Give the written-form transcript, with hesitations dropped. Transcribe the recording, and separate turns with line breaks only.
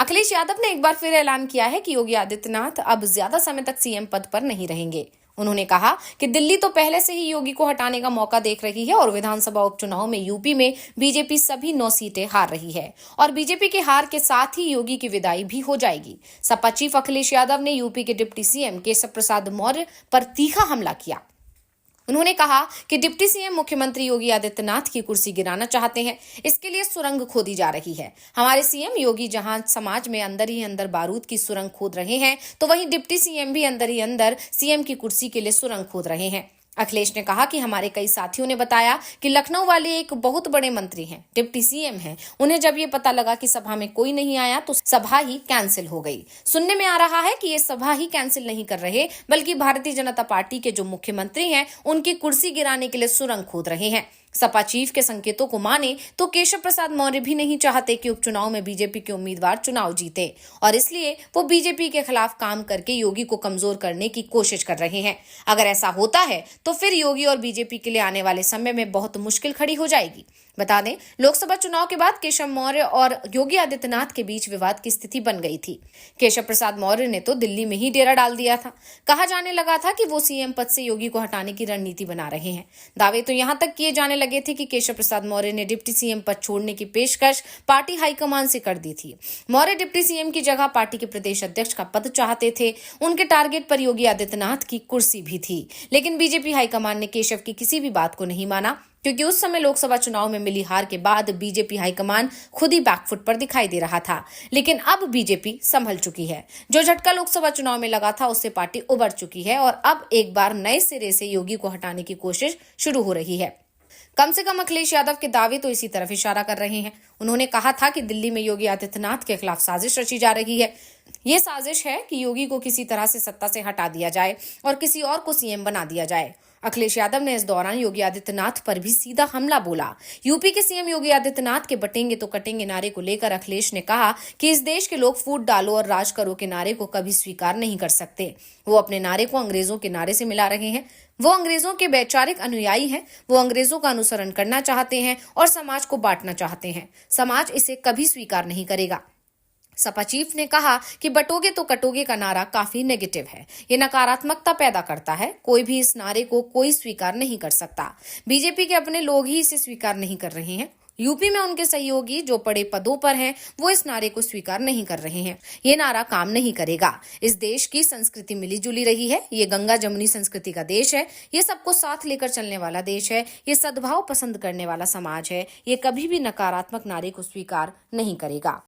अखिलेश यादव ने एक बार फिर ऐलान किया है कि योगी आदित्यनाथ अब ज्यादा समय तक सीएम पद पर नहीं रहेंगे। उन्होंने कहा कि दिल्ली तो पहले से ही योगी को हटाने का मौका देख रही है और विधानसभा उपचुनाव में यूपी में बीजेपी सभी 9 सीटें हार रही है और बीजेपी के हार के साथ ही योगी की विदाई भी हो जाएगी। सपा चीफ अखिलेश यादव ने यूपी के डिप्टी सीएम केशव प्रसाद मौर्य पर तीखा हमला किया। उन्होंने कहा कि डिप्टी सीएम मुख्यमंत्री योगी आदित्यनाथ की कुर्सी गिराना चाहते हैं, इसके लिए सुरंग खोदी जा रही है। हमारे सीएम योगी जहां समाज में अंदर ही अंदर बारूद की सुरंग खोद रहे हैं, तो वहीं डिप्टी सीएम भी अंदर ही अंदर सीएम की कुर्सी के लिए सुरंग खोद रहे हैं। अखिलेश ने कहा कि हमारे कई साथियों ने बताया कि लखनऊ वाले एक बहुत बड़े मंत्री हैं, डिप्टी सीएम हैं। उन्हें जब ये पता लगा कि सभा में कोई नहीं आया तो सभा ही कैंसिल हो गई। सुनने में आ रहा है कि ये सभा ही कैंसिल नहीं कर रहे, बल्कि भारतीय जनता पार्टी के जो मुख्यमंत्री हैं उनकी कुर्सी गिराने के लिए सुरंग खोद रहे हैं। सपा चीफ के संकेतों को माने तो केशव प्रसाद मौर्य भी नहीं चाहते कि उपचुनाव में बीजेपी के उम्मीदवार चुनाव जीते और इसलिए वो बीजेपी के खिलाफ काम करके योगी को कमजोर करने की कोशिश कर रहे हैं। अगर ऐसा होता है तो फिर योगी और बीजेपी के लिए आने वाले समय में बहुत मुश्किल खड़ी हो जाएगी। बता दें, लोकसभा चुनाव के बाद केशव मौर्य और योगी आदित्यनाथ के बीच विवाद की स्थिति बन गई थी। केशव प्रसाद मौर्य ने तो दिल्ली में ही डेरा डाल दिया था। कहा जाने लगा था कि वो सीएम पद से योगी को हटाने की रणनीति बना रहे हैं। दावे तो यहां तक किए जाने लगे थे कि केशव प्रसाद मौर्य ने डिप्टी सीएम पद छोड़ने की पेशकश पार्टी हाईकमान से कर दी थी। मौर्य डिप्टी सीएम की जगह पार्टी के प्रदेश अध्यक्ष का पद चाहते थे। उनके टारगेट पर योगी आदित्यनाथ की कुर्सी भी थी, लेकिन बीजेपी हाईकमान ने केशव की किसी भी बात को नहीं माना, क्योंकि उस समय लोकसभा चुनाव में मिली हार के बाद बीजेपी हाईकमान खुद ही बैकफुट पर दिखाई दे रहा था। लेकिन अब बीजेपी संभल चुकी है। जो झटका लोकसभा चुनाव में लगा था उससे पार्टी उबर चुकी है और अब एक बार नए सिरे से योगी को हटाने की कोशिश शुरू हो रही है। कम से कम अखिलेश यादव के दावे तो इसी तरफ इशारा कर रहे हैं। उन्होंने कहा था कि दिल्ली में योगी आदित्यनाथ के खिलाफ साजिश रची जा रही है। ये साजिश है कि योगी को किसी तरह से सत्ता से हटा दिया जाए और किसी और को सीएम बना दिया जाए। अखिलेश यादव ने इस दौरान योगी आदित्यनाथ पर भी सीधा हमला बोला। यूपी के सीएम योगी आदित्यनाथ के बटेंगे तो कटेंगे नारे को लेकर अखिलेश ने कहा कि इस देश के लोग फूट डालो और राज करो के नारे को कभी स्वीकार नहीं कर सकते। वो अपने नारे को अंग्रेजों के नारे से मिला रहे हैं। वो अंग्रेजों के वैचारिक अनुयायी हैं। वो अंग्रेजों का अनुसरण करना चाहते हैं और समाज को बांटना चाहते हैं। समाज इसे कभी स्वीकार नहीं करेगा। सपा चीफ ने कहा कि बटोगे तो कटोगे का नारा काफी नेगेटिव है। ये नकारात्मकता पैदा करता है। कोई भी इस नारे को कोई स्वीकार नहीं कर सकता। बीजेपी के अपने लोग ही इसे स्वीकार नहीं कर रहे हैं। यूपी में उनके सहयोगी जो बड़े पदों पर हैं, वो इस नारे को स्वीकार नहीं कर रहे हैं। ये नारा काम नहीं करेगा। इस देश की संस्कृति मिली जुली रही है। ये गंगा जमुनी संस्कृति का देश है। ये सबको साथ लेकर चलने वाला देश है। ये सद्भाव पसंद करने वाला समाज है। ये कभी भी नकारात्मक नारे को स्वीकार नहीं करेगा।